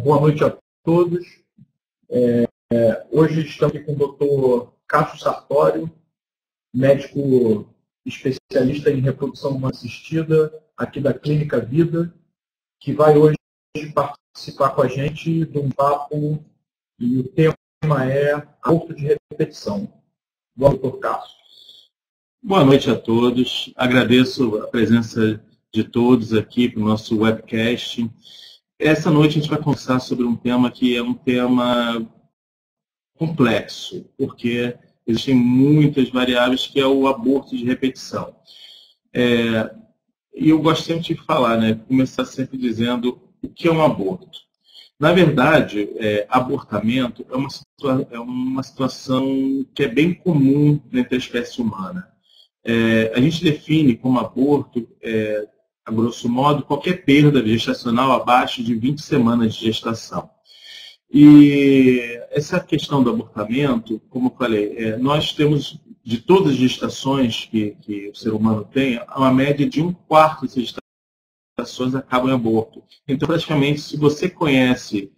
Boa noite a todos. Hoje estamos aqui com o Dr. Cássio Sartório, médico especialista em reprodução humana assistida, aqui da Clínica Vida, que vai hoje participar com a gente de um papo e o tema é aborto de repetição. Boa noite, Dr. Cássio. Boa noite a todos. Agradeço a presença de todos aqui para o nosso webcast. Essa noite a gente vai conversar sobre um tema que é um tema complexo, porque existem muitas variáveis, que é o aborto de repetição. E eu gosto sempre de falar, começar sempre dizendo o que é um aborto. Na verdade, abortamento é uma situação que é bem comum dentro da espécie humana. A gente define como aborto, a grosso modo, qualquer perda gestacional abaixo de 20 semanas de gestação. E essa questão do abortamento, como eu falei, nós temos, de todas as gestações que o ser humano tem, uma média de 1/4 dessas gestações acabam em aborto. Então, praticamente, se você conhece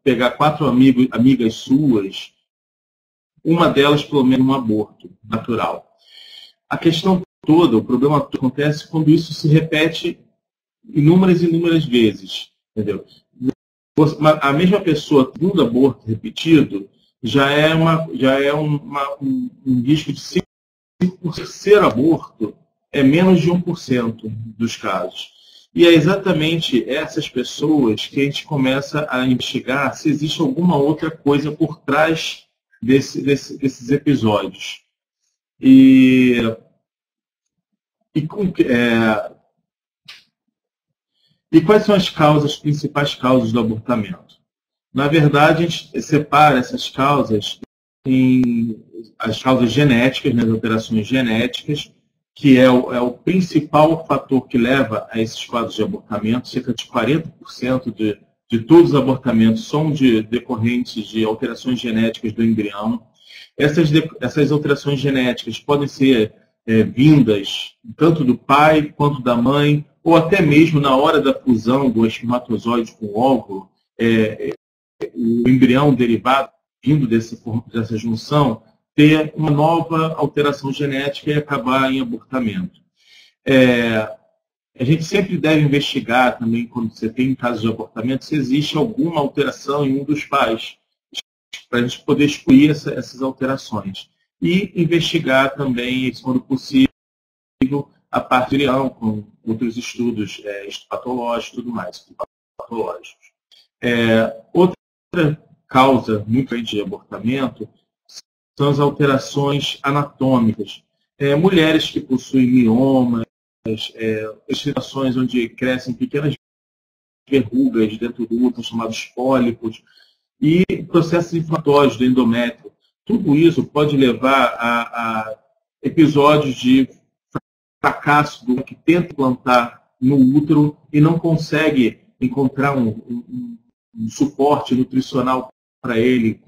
pegar 4 amigas suas, uma delas, pelo menos, um aborto natural. A questão toda, o problema todo acontece quando isso se repete inúmeras e inúmeras vezes, entendeu? A mesma pessoa, segundo aborto repetido, já é um risco de 5%. Por terceiro aborto, é menos de 1% dos casos. E é exatamente essas pessoas que a gente começa a investigar se existe alguma outra coisa por trás desses episódios. E quais são as principais causas do abortamento? Na verdade, a gente separa essas causas em as causas genéticas, as alterações genéticas, que é o principal fator que leva a esses quadros de abortamento. Cerca de 40% de todos os abortamentos são decorrentes de alterações genéticas do embrião. Essas alterações genéticas podem ser vindas tanto do pai quanto da mãe, ou até mesmo na hora da fusão do espermatozoide com o óvulo, o embrião derivado, vindo dessa junção, ter uma nova alteração genética e acabar em abortamento. A gente sempre deve investigar também, quando você tem casos de abortamento, se existe alguma alteração em um dos pais, para a gente poder excluir essas alterações. E investigar também, quando possível, a parte do embrião, com outros estudos histopatológicos e tudo mais, patológicos. Outra causa muito grande de abortamento são as alterações anatômicas. Mulheres que possuem miomas, situações onde crescem pequenas verrugas dentro do útero, chamados pólipos, e processos inflamatórios do endométrio. Tudo isso pode levar a episódios de fracasso do que tenta implantar no útero e não consegue encontrar um suporte nutricional para ele,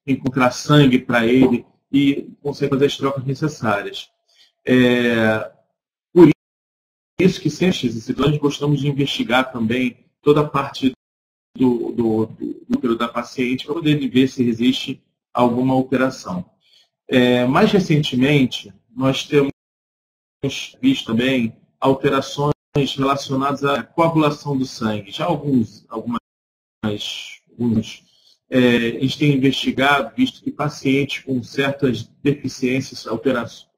encontrar sangue para ele e consegue fazer as trocas necessárias. Por isso que sempre nós gostamos de investigar também toda a parte do útero da paciente para poder ver se existe alguma alteração. Mais recentemente, nós temos visto também alterações relacionadas à coagulação do sangue. Já alguns a gente tem investigado, visto que pacientes com certas deficiências,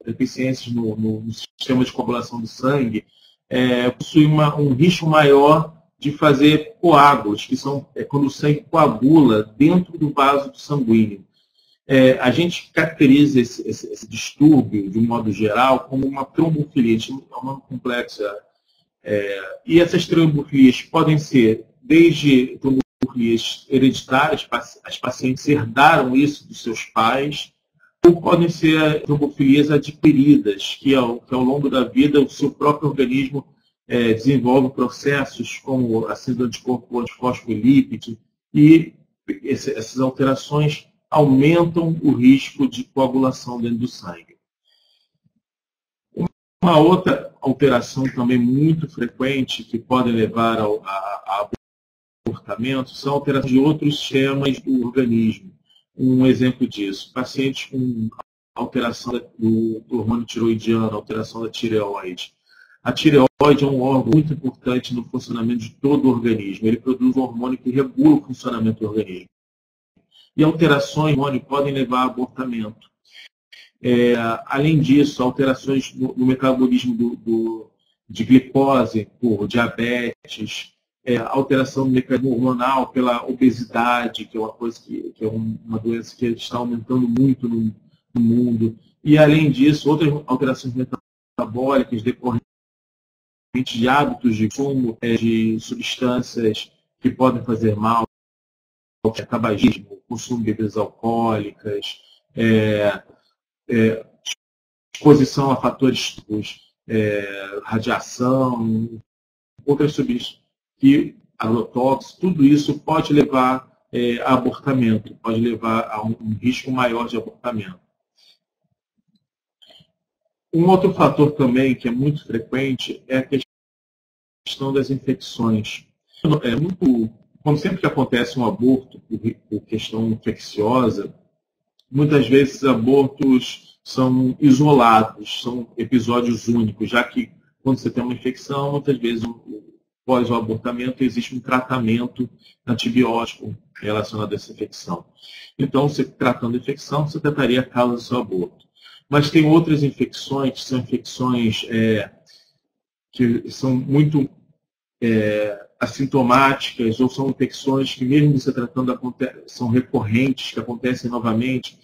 deficiências no sistema de coagulação do sangue, possuem um risco maior de fazer coágulos, que são quando o sangue coagula dentro do vaso sanguíneo. A gente caracteriza esse distúrbio, de um modo geral, como uma trombofilia. É um nome complexo. E essas trombofilias podem ser desde trombofilias hereditárias, as pacientes herdaram isso dos seus pais, ou podem ser trombofilias adquiridas, que ao longo da vida o seu próprio organismo desenvolve processos como a síndrome de corpo antifosfolípide, e essas alterações aumentam o risco de coagulação dentro do sangue. Uma outra alteração também muito frequente que pode levar a abortamento são alterações de outros sistemas do organismo. Um exemplo disso, pacientes com alteração do hormônio tiroidiano, alteração da tireoide. A tireoide é um órgão muito importante no funcionamento de todo o organismo. Ele produz um hormônio que regula o funcionamento do organismo. E alterações no hormônio podem levar a abortamento. Além disso, alterações no metabolismo de glicose por diabetes, alteração do mecanismo hormonal pela obesidade, que é uma coisa que é uma doença que está aumentando muito no mundo. E, além disso, outras alterações metabólicas decorrentes de hábitos de consumo de substâncias que podem fazer mal, tabagismo, consumo de bebidas alcoólicas, exposição a fatores radiação, outras substâncias, agrotóxicos, tudo isso pode levar a abortamento, pode levar a um risco maior de abortamento. Um outro fator também que é muito frequente é a questão das infecções. Como sempre que acontece um aborto por questão infecciosa, muitas vezes esses abortos são isolados, são episódios únicos, já que quando você tem uma infecção, muitas vezes após o abortamento existe um tratamento antibiótico relacionado a essa infecção. Então, você tratando a infecção, você trataria a causa do seu aborto. Mas tem outras infecções, que são infecções que são muito assintomáticas, ou são infecções que, mesmo você tratando, são recorrentes, que acontecem novamente,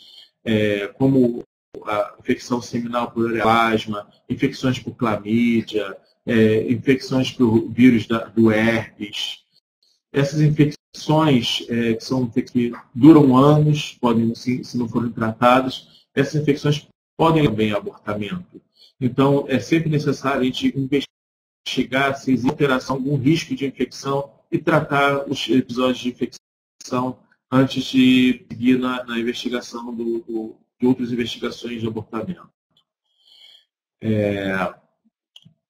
como a infecção seminal por ureaplasma, infecções por clamídia, infecções por vírus do herpes. Essas infecções que duram anos, podem, se não forem tratadas, essas infecções podem também abortamento. Então, é sempre necessário a gente investigar se existe alteração, algum risco de infecção e tratar os episódios de infecção antes de seguir na investigação de outras investigações de abortamento.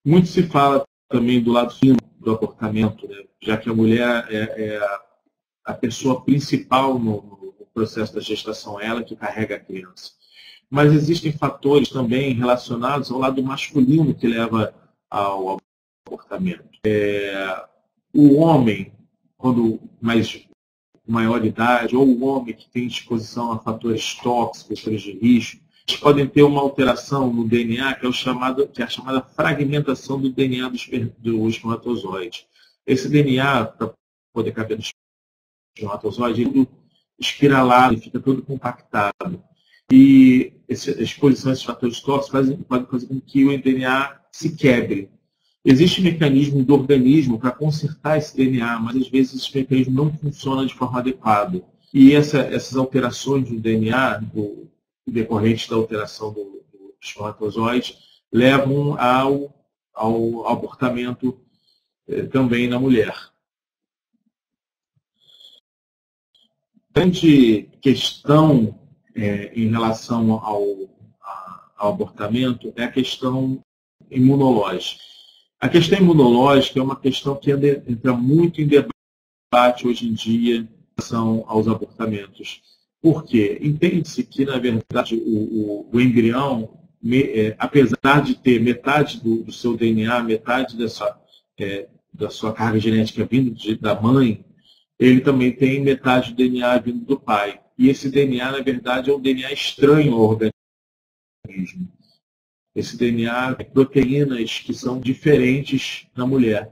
Muito se fala também do lado fino do abortamento, né? Já que a mulher é a pessoa principal no processo da gestação, ela que carrega a criança. Mas existem fatores também relacionados ao lado masculino que leva ao abortamento. O homem, quando mais maior idade, ou o homem que tem exposição a fatores tóxicos, fatores de risco, podem ter uma alteração no DNA, que é a chamada fragmentação do DNA do espermatozoide. Esse DNA, para poder caber no espermatozoide, ele é espiralado, ele fica todo compactado. E a exposição a esses fatores tóxicos pode fazer com que o DNA se quebre. Existe mecanismo do organismo para consertar esse DNA, mas às vezes esse mecanismo não funciona de forma adequada. E essas alterações do DNA, decorrentes da alteração do espermatozoide, levam ao abortamento também na mulher. A grande questão em relação ao abortamento é a questão imunológica. A questão imunológica é uma questão que entra muito em debate hoje em dia em relação aos abortamentos. Por quê? Entende-se que, na verdade, o embrião, apesar de ter metade do seu DNA, metade da sua carga genética vindo da mãe, ele também tem metade do DNA vindo do pai. E esse DNA, na verdade, é um DNA estranho ao organismo. Esse DNA tem proteínas que são diferentes na mulher.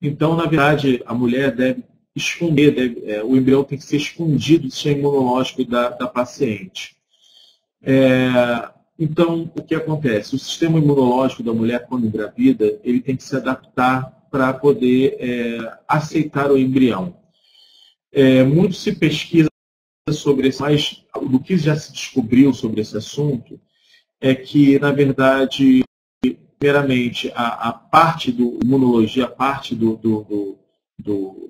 Então, na verdade, a mulher deve esconder, o embrião tem que ser escondido do sistema imunológico da paciente. Então, o que acontece? O sistema imunológico da mulher, quando engravida, ele tem que se adaptar para poder aceitar o embrião. Muito se pesquisa sobre isso, mas do que já se descobriu sobre esse assunto é que, na verdade, primeiramente, a parte do imunologia, a parte do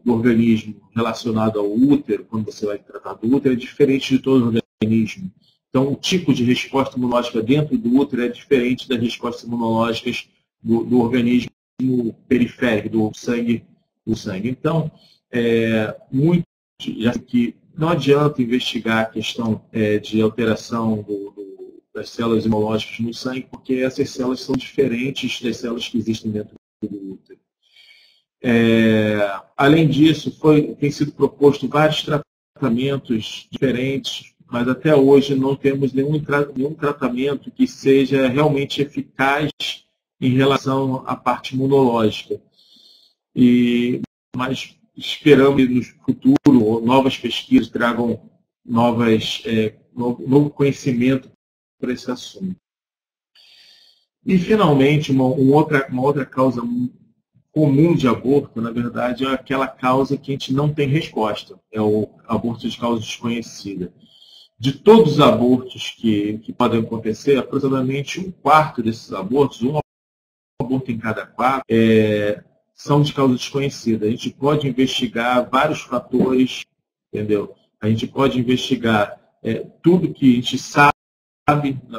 organismo relacionado ao útero, quando você vai tratar do útero, é diferente de todo o organismo. Então, o tipo de resposta imunológica dentro do útero é diferente das respostas imunológicas do organismo periférico, do sangue. Então, muito, já que não adianta investigar a questão de alteração das células imunológicas no sangue, porque essas células são diferentes das células que existem dentro do útero. Além disso, tem sido proposto vários tratamentos diferentes, mas até hoje não temos nenhum tratamento que seja realmente eficaz em relação à parte imunológica. Mas esperamos que no futuro novas pesquisas tragam novo conhecimento para esse assunto. E, finalmente, uma outra causa comum de aborto, na verdade, é aquela causa que a gente não tem resposta, é o aborto de causa desconhecida. De todos os abortos que podem acontecer, aproximadamente 1/4 desses abortos, um aborto em cada 4, são de causa desconhecida. A gente pode investigar vários fatores, entendeu? A gente pode investigar tudo que a gente sabe,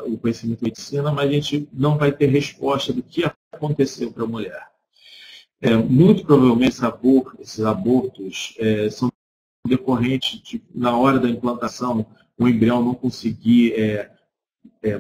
o conhecimento da medicina, mas a gente não vai ter resposta do que aconteceu para a mulher. Muito provavelmente esses abortos são decorrentes na hora da implantação, o embrião não conseguir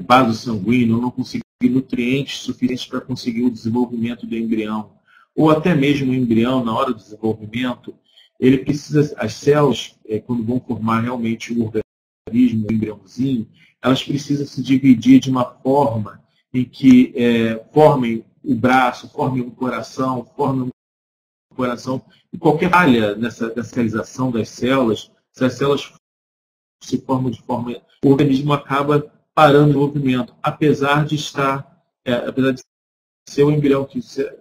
vaso sanguíneo, não conseguir nutrientes suficientes para conseguir o desenvolvimento do embrião. Ou até mesmo o embrião, na hora do desenvolvimento, ele precisa, as células, quando vão formar realmente o organismo, o embriãozinho, elas precisam se dividir de uma forma em que formem o braço, formem o coração, e qualquer falha nessa realização das células, se as células se formam de forma... O organismo acaba parando o movimento, apesar de ser um embrião que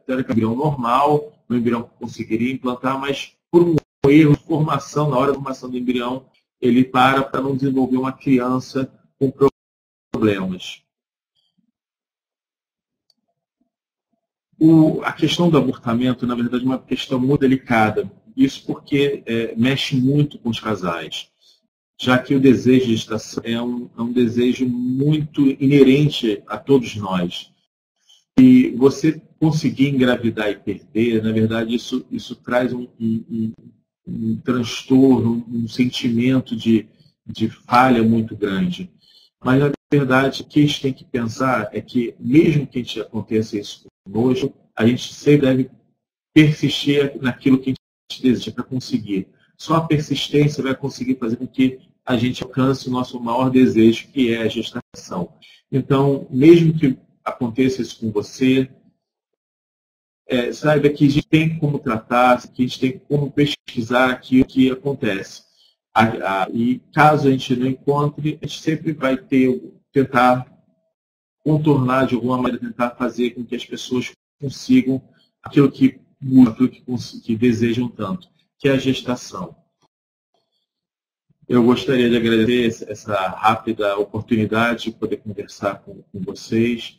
é um embrião normal, um embrião que conseguiria implantar, mas por um erro de formação, na hora da formação do embrião, ele para não desenvolver uma criança com problemas. A questão do abortamento, na verdade, é uma questão muito delicada. Isso porque mexe muito com os casais, já que o desejo de gestação é um desejo muito inerente a todos nós. E você conseguir engravidar e perder, na verdade, isso traz um transtorno, um sentimento de falha muito grande. Mas, na verdade, o que a gente tem que pensar é que, mesmo que aconteça isso conosco, a gente sempre deve persistir naquilo que a gente deseja para conseguir. Só a persistência vai conseguir fazer com que a gente alcance o nosso maior desejo, que é a gestação. Então, mesmo que aconteça isso com você, saiba que a gente tem como tratar, que a gente tem como pesquisar aquilo que acontece. E caso a gente não encontre, a gente sempre vai tentar contornar de alguma maneira, tentar fazer com que as pessoas consigam aquilo que desejam tanto, que é a gestação. Eu gostaria de agradecer essa rápida oportunidade de poder conversar com vocês.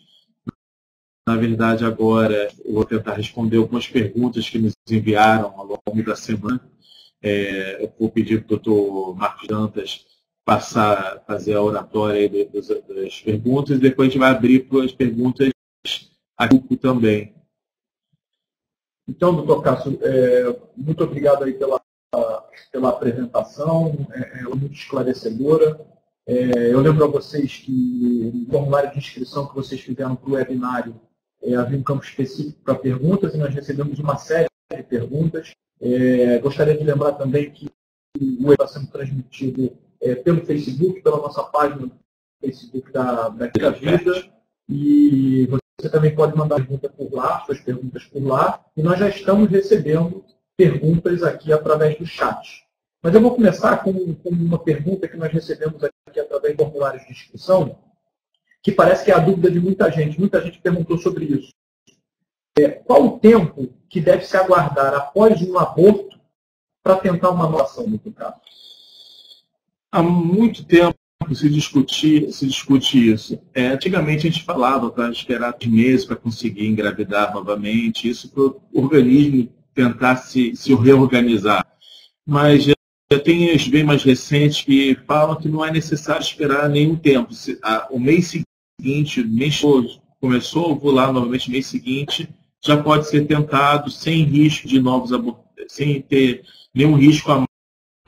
Na verdade, agora eu vou tentar responder algumas perguntas que nos enviaram ao longo da semana. Eu vou pedir para o Dr. Marcos Dantas fazer a oratória das perguntas, e depois a gente vai abrir para as perguntas a grupo também. Então, doutor Cássio, muito obrigado aí pela apresentação, muito esclarecedora. Eu lembro a vocês que no formulário de inscrição que vocês fizeram para o webinário, havia um campo específico para perguntas, e nós recebemos uma série de perguntas. Gostaria de lembrar também que o webinar está sendo transmitido pelo Facebook, pela nossa página do Facebook da Clínica Vida, e você também pode mandar pergunta por lá, suas perguntas por lá, e nós já estamos recebendo perguntas aqui através do chat. Mas eu vou começar com uma pergunta que nós recebemos aqui através do formulário de inscrição, que parece que é a dúvida de muita gente. Muita gente perguntou sobre isso. Qual o tempo que deve se aguardar após um aborto para tentar uma anuação, no caso? Há muito tempo se discute isso. Antigamente a gente falava para esperar 3 meses para conseguir engravidar novamente, isso para o organismo tentar se reorganizar. Mas já tem os bem mais recentes que falam que não é necessário esperar nenhum tempo. O mês seguinte, o mês começou, vou lá novamente no mês seguinte, já pode ser tentado sem risco de novos abortos, sem ter nenhum risco a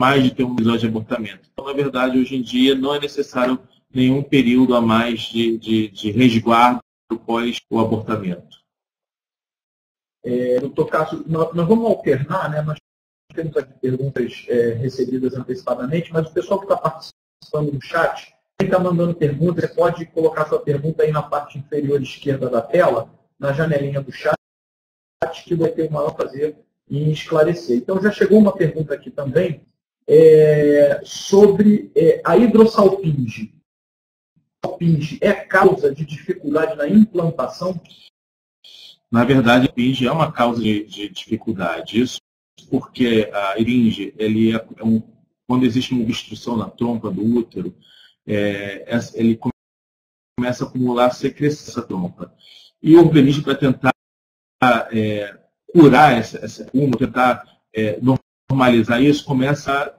mais de ter um episódio de abortamento. Então, na verdade, hoje em dia, não é necessário nenhum período a mais de resguardo após o abortamento. Doutor Cássio, nós vamos alternar, né? Nós temos aqui perguntas recebidas antecipadamente, mas o pessoal que está participando no chat está mandando perguntas. Você pode colocar sua pergunta aí na parte inferior esquerda da tela, na janelinha do chat, que vai ter o maior prazer em esclarecer. Então, já chegou uma pergunta aqui também sobre a hidrossalpinge. A salpinge é causa de dificuldade na implantação? Na verdade, a pinge é uma causa de dificuldade. Isso porque a eringe, quando existe uma obstrução na trompa do útero, ele começa a acumular secreção nessa trompa. E o organismo, para tentar curar essa acúmulo, tentar normalizar isso, começa a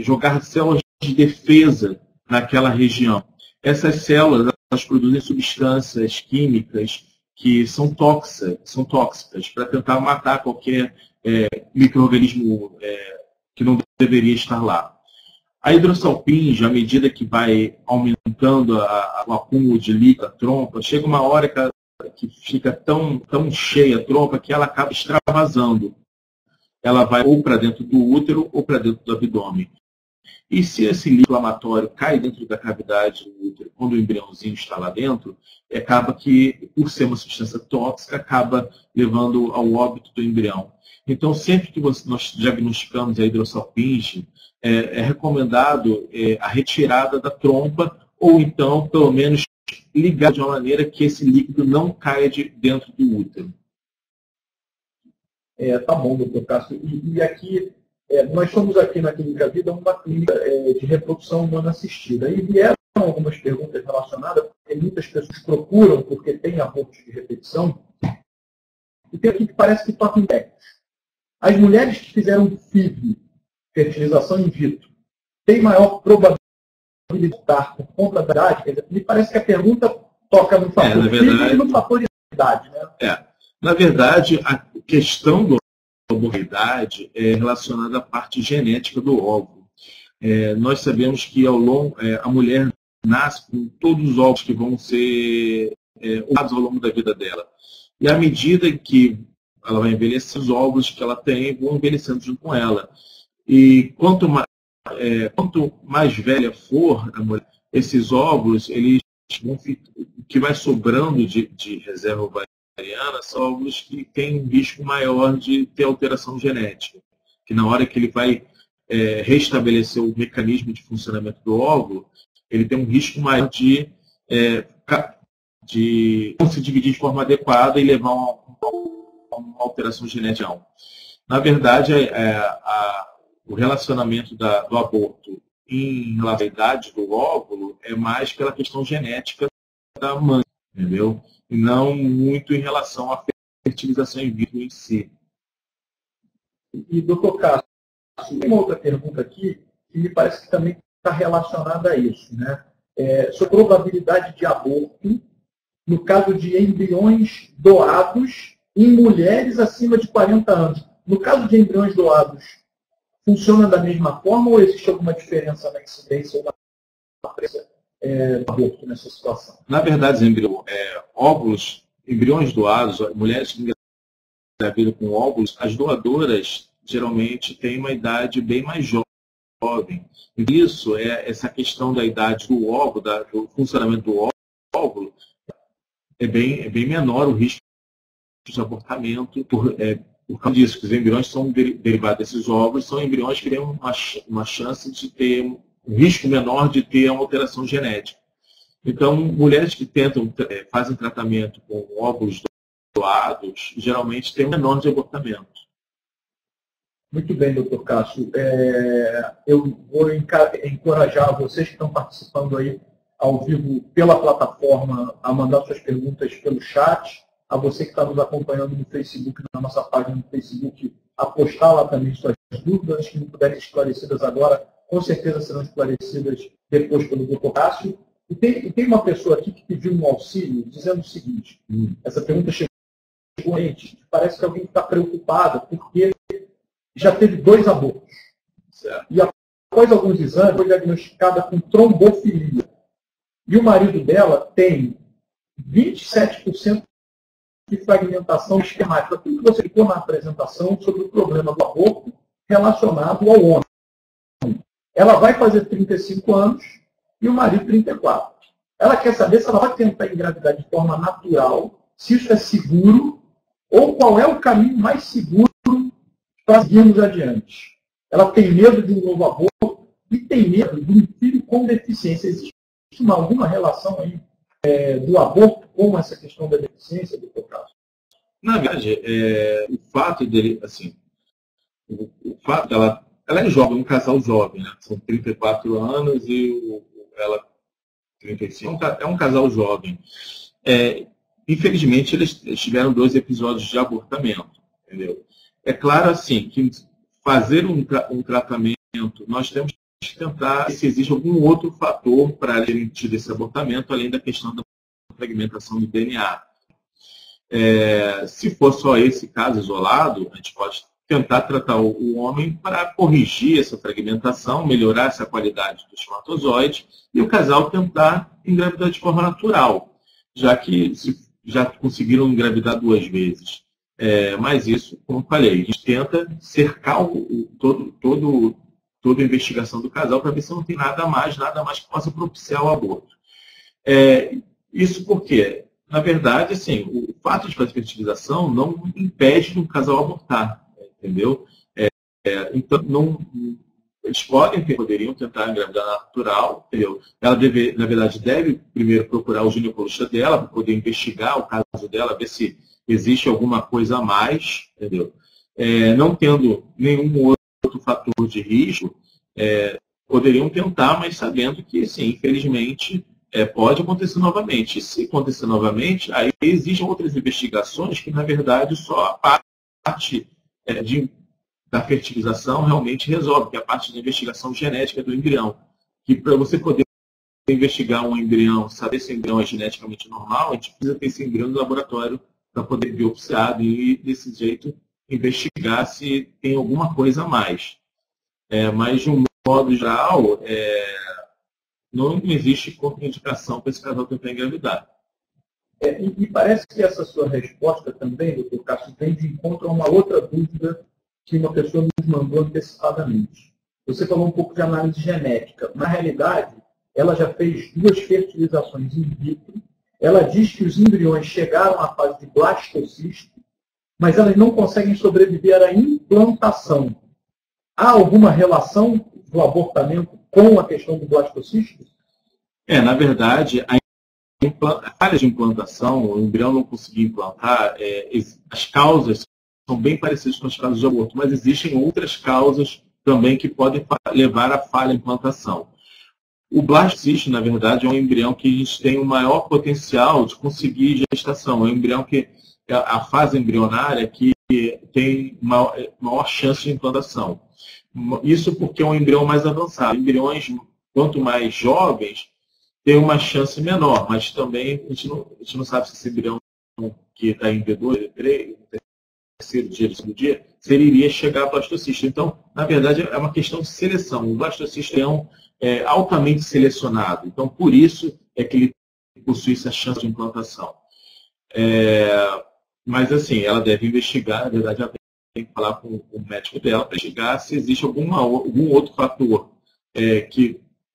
jogar células de defesa naquela região. Essas células, elas produzem substâncias químicas que são tóxicas para tentar matar qualquer micro-organismo que não deveria estar lá. A hidrossalpinge, à medida que vai aumentando o acúmulo de líquido da trompa, chega uma hora que fica tão cheia a trompa que ela acaba extravasando. Ela vai ou para dentro do útero ou para dentro do abdômen. E se esse líquido inflamatório cai dentro da cavidade do útero, quando o embriãozinho está lá dentro, acaba que, por ser uma substância tóxica, acaba levando ao óbito do embrião. Então, sempre que nós diagnosticamos a hidrossalpinge, é recomendado a retirada da trompa, ou então, pelo menos, ligar de uma maneira que esse líquido não caia dentro do útero. Tá bom, doutor Cássio. E aqui, nós somos aqui na Clínica Vida uma clínica de reprodução humana assistida. E vieram algumas perguntas relacionadas, porque muitas pessoas procuram porque tem abortos de repetição. E tem aqui que parece que toca em técnicos. As mulheres que fizeram FIV, fertilização in vitro, têm maior probabilidade de estar por conta da idade? Quer dizer, me parece que a pergunta toca no fator FIV e no fator idade, né? Na verdade, a questão da morbidade é relacionada à parte genética do óvulo. Nós sabemos que a mulher nasce com todos os óvulos que vão ser usados ao longo da vida dela. E à medida que ela vai envelhecer, os óvulos que ela tem vão envelhecendo junto com ela. E quanto mais velha for a mulher, esses óvulos, o que vai sobrando de reserva ovariana são óvulos que têm um risco maior de ter alteração genética. Que na hora que ele vai restabelecer o mecanismo de funcionamento do óvulo, ele tem um risco maior de não se dividir de forma adequada e levar a uma alteração genética. Na verdade, o relacionamento do aborto em relação à idade do óvulo é mais pela questão genética da mãe, entendeu? E não muito em relação à fertilização in vitro em si. E, doutor Cássio, tem uma outra pergunta aqui que me parece que também está relacionada a isso, né? Sobre a probabilidade de aborto no caso de embriões doados em mulheres acima de 40 anos. No caso de embriões doados, funciona da mesma forma ou existe alguma diferença na incidência ou na presença do aborto nessa situação? Na verdade, embriões doados, mulheres que engravidam com óvulos, as doadoras geralmente têm uma idade bem mais jovem. Isso essa questão da idade do óvulo, do funcionamento do óvulo, é bem menor o risco de abortamento por causa disso, que os embriões são derivados desses óvulos, são embriões que têm uma chance de ter um risco menor de ter uma alteração genética. Então, mulheres que fazem tratamento com óvulos doados, geralmente têm um menor de abortamento. Muito bem, doutor Cássio. Eu vou encorajar vocês que estão participando aí ao vivo pela plataforma a mandar suas perguntas pelo chat, a você que está nos acompanhando no Facebook, na nossa página no Facebook, a postar lá também suas dúvidas, que não puderem ser esclarecidas agora, com certeza serão esclarecidas depois pelo doutor Cássio. E tem uma pessoa aqui que pediu um auxílio, dizendo o seguinte, essa pergunta chegou a gente, parece que alguém está preocupado, porque já teve 2 abortos. Certo. E após alguns exames, foi diagnosticada com trombofilia. E o marido dela tem 27% de fragmentação esquemática. Tudo que você ficou na apresentação sobre o problema do aborto relacionado ao homem. Ela vai fazer 35 anos e o marido 34. Ela quer saber se ela vai tentar engravidar de forma natural, se isso é seguro, ou qual é o caminho mais seguro para seguirmos adiante. Ela tem medo de um novo aborto e tem medo de um filho com deficiência. Existe alguma relação aí do aborto com essa questão da deficiência, doutor Carlos? Na verdade, o fato dele, assim, o fato dela, ela é jovem, um casal jovem, né? São 34 anos e ela 35, é um casal jovem. Infelizmente, eles tiveram 2 episódios de abortamento, entendeu? É claro, assim, que fazer um tratamento, nós temos que tentar se existe algum outro fator para ele ter esse abortamento, além da questão da fragmentação do DNA. Se for só esse caso isolado, a gente pode tentar tratar o homem para corrigir essa fragmentação, melhorar essa qualidade do espermatozoide e o casal tentar engravidar de forma natural, já que já conseguiram engravidar 2 vezes. Mas isso, como eu falei, a gente tenta cercar toda a investigação do casal para ver se não tem nada mais que possa propiciar o aborto. Isso porque, na verdade, assim, o fato de fazer fertilização não impede um casal abortar, entendeu? Então, eles poderiam tentar engravidar natural, entendeu? Ela na verdade, deve primeiro procurar o ginecologista dela para poder investigar o caso dela, ver se existe alguma coisa a mais, entendeu? Não tendo nenhum outro fator de risco, poderiam tentar, mas sabendo que, sim, infelizmente, pode acontecer novamente. E se acontecer novamente, aí existem outras investigações que, na verdade, só a parte da fertilização realmente resolve, que é a parte de investigação genética do embrião. Que para você poder investigar um embrião, saber se o embrião é geneticamente normal, a gente precisa ter esse embrião no laboratório para poder biopsiado e, desse jeito, investigar se tem alguma coisa a mais. Mas, de um modo geral, não existe contraindicação para esse casal tentar engravidar. E parece que essa sua resposta também, doutor Cássio, vem de encontro a uma outra dúvida que uma pessoa nos mandou antecipadamente. Você falou um pouco de análise genética. Na realidade, ela já fez 2 fertilizações in vitro. Ela diz que os embriões chegaram à fase de blastocisto, mas elas não conseguem sobreviver à implantação. Há alguma relação do abortamento com a questão do blastocisto? Na verdade, a falha de implantação, o embrião não conseguir implantar, as causas são bem parecidas com as causas de aborto, mas existem outras causas também que podem levar à falha de implantação. O blastocisto, na verdade, é um embrião que a gente tem o maior potencial de conseguir gestação. É um embrião que a fase embrionária que tem maior chance de implantação. Isso porque é um embrião mais avançado. Embriões, quanto mais jovens, tem uma chance menor, mas também a gente não sabe se esse embrião que está em V2, V3, terceiro dia, segundo dia, se ele iria chegar ao blastocisto. Então, na verdade, é uma questão de seleção. O blastocisto é altamente selecionado. Então, por isso é que ele possui essa chance de implantação. Mas, assim, ela deve investigar, na verdade, ela tem que falar com o médico dela para investigar se existe algum outro fator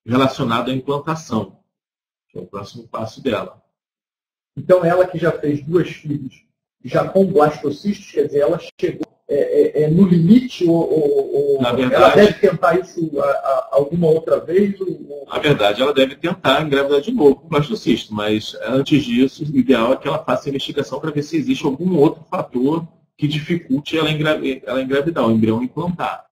relacionado à implantação, que é o próximo passo dela. Então, ela que já fez 2 filhos, já com blastocistos, quer dizer, ela chegou no limite ou na verdade, ela deve tentar isso alguma outra vez? Na verdade, ela deve tentar engravidar de novo com blastocisto, mas antes disso, o ideal é que ela faça a investigação para ver se existe algum outro fator que dificulte ela engravidar, o embrião implantar.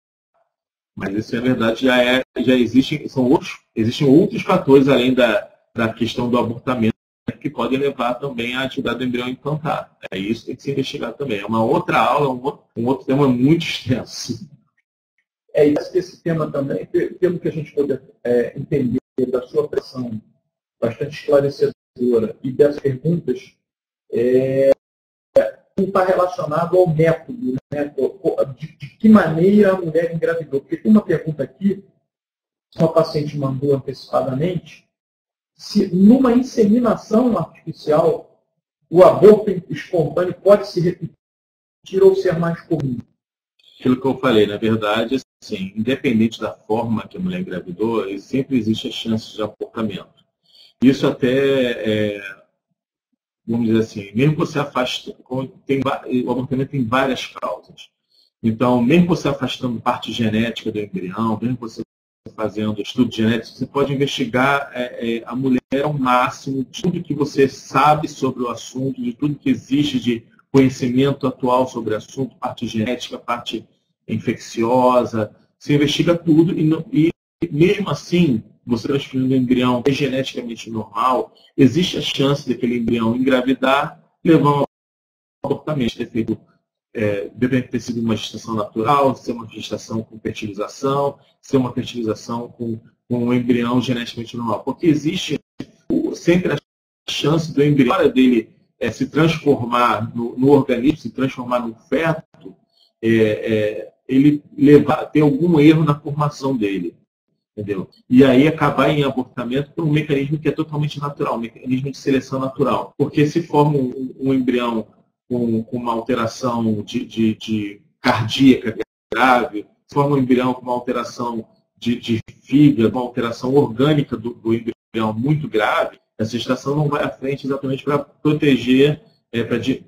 Mas isso, na verdade, já existem outros fatores além da questão do abortamento que podem levar também à atividade do embrião implantar. Isso tem que ser investigado também. É uma outra aula, um outro tema muito extenso. E esse tema também, pelo que a gente pode entender da sua pressão bastante esclarecedora e das perguntas, está relacionado ao método, né? De que maneira a mulher engravidou. Porque tem uma pergunta aqui, uma paciente mandou antecipadamente, se numa inseminação artificial o aborto espontâneo pode se repetir ou ser mais comum. Aquilo que eu falei, na verdade, assim, independente da forma que a mulher engravidou, sempre existe a chance de abortamento. Isso até, vamos dizer assim, mesmo que você afaste, o abortamento tem várias causas. Então, mesmo você afastando parte genética do embrião, mesmo você fazendo estudo genético, você pode investigar a mulher ao máximo de tudo que você sabe sobre o assunto, de tudo que existe de conhecimento atual sobre o assunto, parte genética, parte infecciosa, você investiga tudo e mesmo assim, você transferindo um embrião geneticamente normal, existe a chance daquele embrião engravidar, levar um abortamento, ter feito deve ter sido uma gestação natural, ser uma gestação com fertilização, ser uma fertilização com um embrião geneticamente normal. Porque existe sempre a chance do embrião dele se transformar no organismo, se transformar no feto, ele ter algum erro na formação dele. Entendeu? E aí acabar em abortamento por um mecanismo que é totalmente natural, um mecanismo de seleção natural. Porque se forma um embrião com uma alteração de cardíaca grave, se forma um embrião com uma alteração de fígado, uma alteração orgânica do embrião muito grave, essa gestação não vai à frente exatamente para proteger,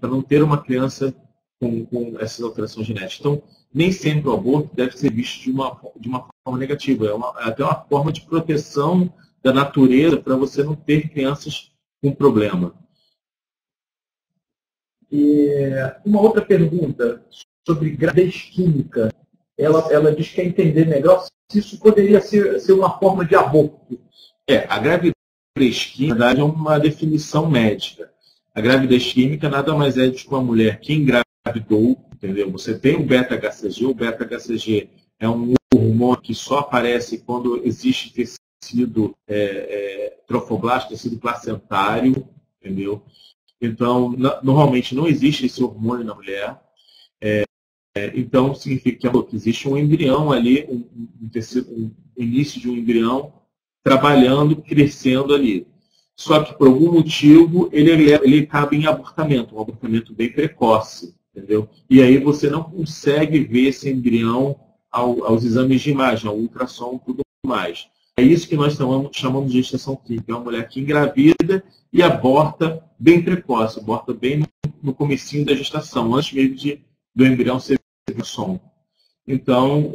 para não ter uma criança com essas alterações genéticas. Então, nem sempre o aborto deve ser visto de uma forma negativa. É até uma forma de proteção da natureza para você não ter crianças com problema. E uma outra pergunta sobre gravidez química. Ela diz que quer entender melhor se isso poderia ser uma forma de aborto. A gravidez química, na verdade, é uma definição médica. A gravidez química nada mais é de que uma mulher que engravidou, entendeu? Você tem o beta-HCG. O beta-HCG é um hormônio que só aparece quando existe tecido trofoblástico, tecido placentário, entendeu? Então, normalmente não existe esse hormônio na mulher. Então, significa que existe um embrião ali, um início de um embrião trabalhando, crescendo ali. Só que, por algum motivo, ele acaba em abortamento, um abortamento bem precoce, entendeu? E aí você não consegue ver esse embrião aos exames de imagem, ao ultrassom e tudo mais. É isso que nós chamamos de gestação química. É uma mulher que engravida e aborta bem precoce, aborta bem no comecinho da gestação, antes mesmo do embrião ser som. Então,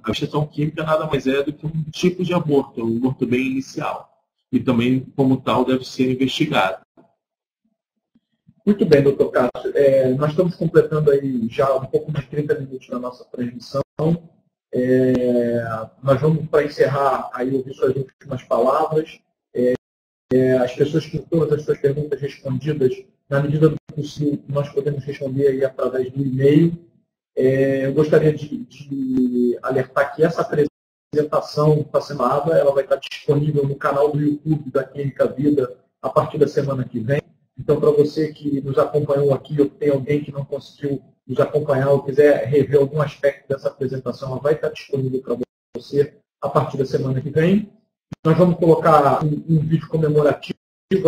a gestação química nada mais é do que um tipo de aborto, um aborto bem inicial. E também, como tal, deve ser investigado. Muito bem, doutor Cássio. Nós estamos completando aí já um pouco mais de 30 minutos da nossa transmissão. Nós vamos, para encerrar, aí ouvir suas últimas palavras. As pessoas que todas as suas perguntas respondidas, na medida do possível, nós podemos responder aí através do e-mail. Eu gostaria de alertar que essa apresentação está sendo dada, ela vai estar disponível no canal do YouTube da Clínica Vida a partir da semana que vem. Então, para você que nos acompanhou aqui, ou tem alguém que não conseguiu nos acompanhar ou quiser rever algum aspecto dessa apresentação, ela vai estar disponível para você a partir da semana que vem. Nós vamos colocar um vídeo comemorativo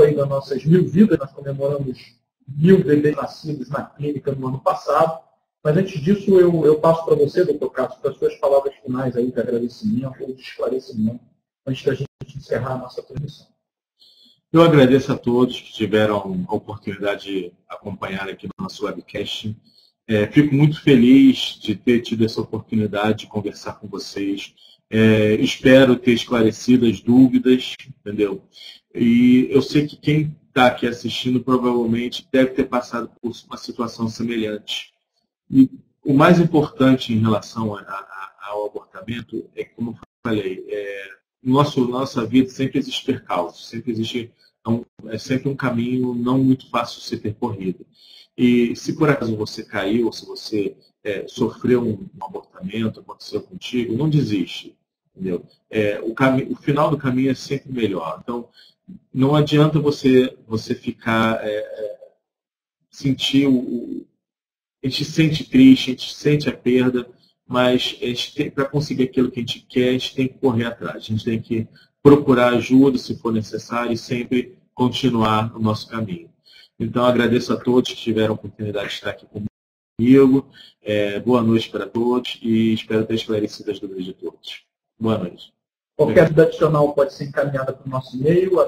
aí das nossas 1000 vidas. Nós comemoramos 1000 bebês nascidos na clínica no ano passado. Mas antes disso, eu passo para você, doutor Cássio, para as suas palavras finais aí de agradecimento ou de esclarecimento, antes da gente encerrar a nossa transmissão. Eu agradeço a todos que tiveram a oportunidade de acompanhar aqui no nosso webcast. Fico muito feliz de ter tido essa oportunidade de conversar com vocês. Espero ter esclarecido as dúvidas, entendeu? E eu sei que quem está aqui assistindo provavelmente deve ter passado por uma situação semelhante. E o mais importante em relação ao abortamento é, como eu falei, nossa vida sempre existe percalços, sempre existe sempre um caminho não muito fácil de ser percorrido. E se por acaso você caiu, ou se você sofreu um abortamento, aconteceu contigo, não desiste. Entendeu? O final do caminho é sempre melhor. Então, não adianta você ficar sentir a gente sente triste, a gente sente a perda, mas para conseguir aquilo que a gente quer, a gente tem que correr atrás, a gente tem que procurar ajuda se for necessário e sempre continuar o nosso caminho. Então, agradeço a todos que tiveram a oportunidade de estar aqui comigo. Boa noite para todos e espero ter esclarecido as dúvidas de todos. Boa noite. Qualquer dúvida adicional pode ser encaminhada para o nosso e-mail,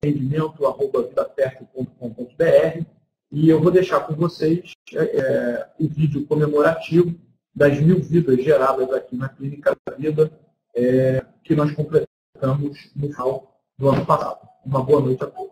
atendimento@vidaperto.com.br, e eu vou deixar com vocês o vídeo comemorativo das 1000 vidas geradas aqui na Clínica Vida, que nós completamos no final do ano passado. Uma boa noite a todos.